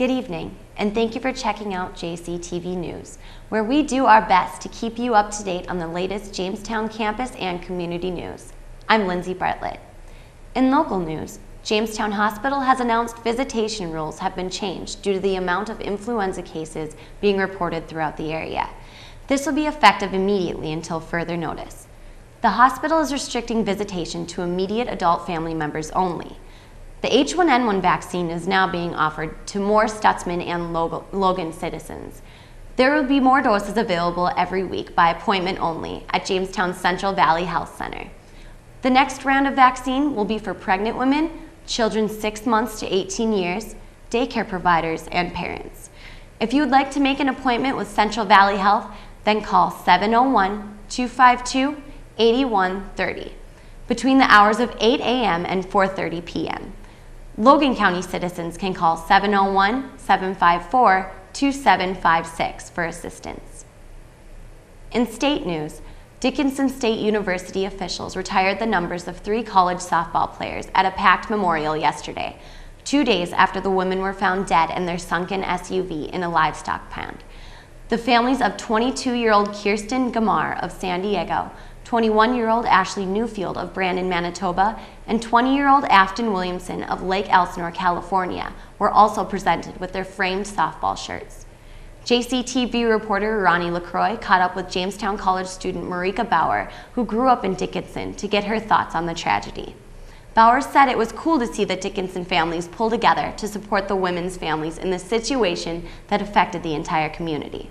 Good evening, and thank you for checking out JCTV News, where we do our best to keep you up to date on the latest Jamestown campus and community news. I'm Lindsay Bartlett. In local news, Jamestown Hospital has announced visitation rules have been changed due to the amount of influenza cases being reported throughout the area. This will be effective immediately until further notice. The hospital is restricting visitation to immediate adult family members only. The H1N1 vaccine is now being offered to more Stutzman and Logan citizens. There will be more doses available every week by appointment only at Jamestown's Central Valley Health Center. The next round of vaccine will be for pregnant women, children 6 months to 18 years, daycare providers, and parents. If you would like to make an appointment with Central Valley Health, then call 701-252-8130 between the hours of 8 a.m. and 4:30 p.m. Logan County citizens can call 701-754-2756 for assistance. In state news, Dickinson State University officials retired the numbers of 3 college softball players at a packed memorial yesterday, 2 days after the women were found dead in their sunken SUV in a livestock pond. The families of 22-year-old Kirsten Gamar of San Diego, 21-year-old Ashley Newfield of Brandon, Manitoba, and 20-year-old Afton Williamson of Lake Elsinore, California, were also presented with their framed softball shirts. JCTV reporter Ronnie LaCroix caught up with Jamestown College student Marika Bauer, who grew up in Dickinson, to get her thoughts on the tragedy. Bauer said it was cool to see the Dickinson families pull together to support the women's families in the situation that affected the entire community.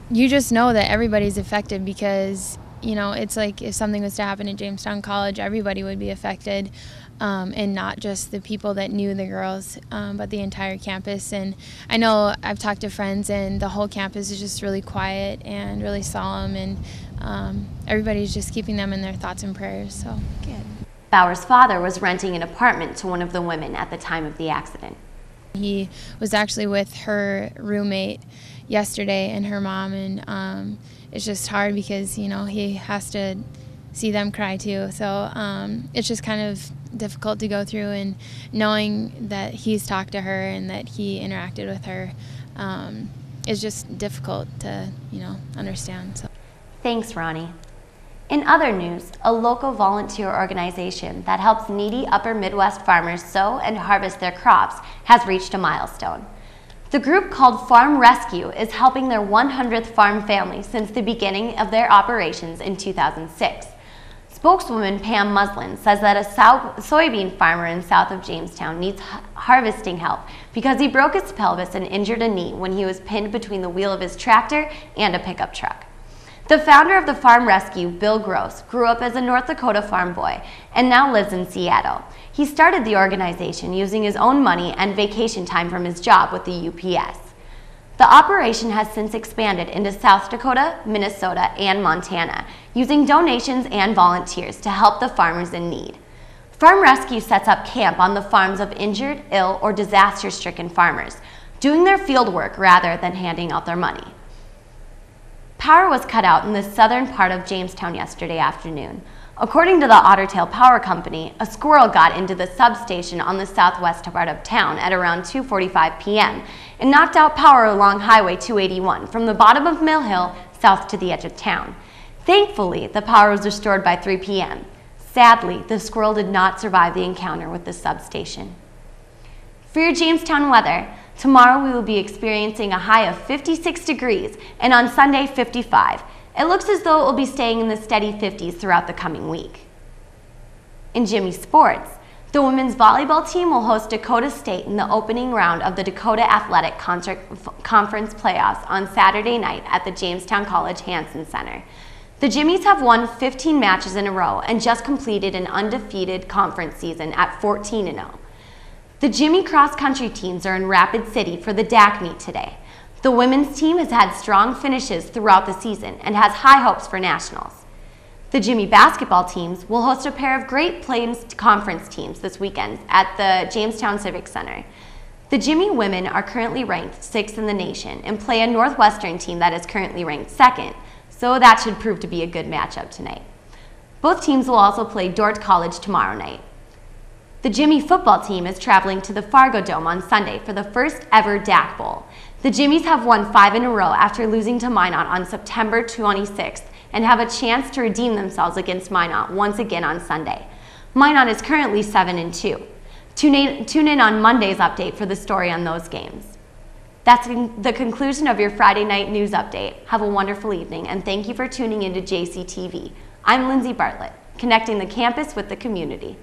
You just know that everybody's affected because, you know, it's like if something was to happen at Jamestown College, everybody would be affected, and not just the people that knew the girls, but the entire campus. And I know I've talked to friends, and the whole campus is just really quiet and really solemn, and everybody's just keeping them in their thoughts and prayers. So good. Bauer's father was renting an apartment to one of the women at the time of the accident. He was actually with her roommate yesterday and her mom, and it's just hard because, you know, he has to see them cry too. So it's just kind of difficult to go through, and knowing that he's talked to her and that he interacted with her is just difficult to, you know, understand. So. Thanks, Ronnie. In other news, a local volunteer organization that helps needy upper Midwest farmers sow and harvest their crops has reached a milestone. The group, called Farm Rescue, is helping their 100th farm family since the beginning of their operations in 2006. Spokeswoman Pam Muslin says that a soybean farmer in south of Jamestown needs harvesting help because he broke his pelvis and injured a knee when he was pinned between the wheel of his tractor and a pickup truck. The founder of the Farm Rescue, Bill Gross, grew up as a North Dakota farm boy and now lives in Seattle. He started the organization using his own money and vacation time from his job with the UPS. The operation has since expanded into South Dakota, Minnesota, and Montana, using donations and volunteers to help the farmers in need. Farm Rescue sets up camp on the farms of injured, ill, or disaster-stricken farmers, doing their field work rather than handing out their money. Power was cut out in the southern part of Jamestown yesterday afternoon. According to the Ottertail Power Company, a squirrel got into the substation on the southwest part of town at around 2:45 p.m. and knocked out power along Highway 281 from the bottom of Mill Hill south to the edge of town. Thankfully, the power was restored by 3 p.m. Sadly, the squirrel did not survive the encounter with the substation. For your Jamestown weather, tomorrow we will be experiencing a high of 56 degrees and on Sunday 55. It looks as though it will be staying in the steady 50s throughout the coming week. In Jimmy sports, the women's volleyball team will host Dakota State in the opening round of the Dakota Athletic Conference playoffs on Saturday night at the Jamestown College Hansen Center. The Jimmies have won 15 matches in a row and just completed an undefeated conference season at 14-0. The Jimmy cross-country teams are in Rapid City for the DAC meet today. The women's team has had strong finishes throughout the season and has high hopes for nationals. The Jimmy basketball teams will host a pair of Great Plains Conference teams this weekend at the Jamestown Civic Center. The Jimmy women are currently ranked 6th in the nation and play a Northwestern team that is currently ranked 2nd, so that should prove to be a good matchup tonight. Both teams will also play Dordt College tomorrow night. The Jimmy football team is traveling to the Fargo Dome on Sunday for the first ever DAC Bowl. The Jimmies have won 5 in a row after losing to Minot on September 26th and have a chance to redeem themselves against Minot once again on Sunday. Minot is currently 7-2. Tune in on Monday's update for the story on those games. That's the conclusion of your Friday night news update. Have a wonderful evening, and thank you for tuning into JCTV. I'm Lindsay Bartlett, connecting the campus with the community.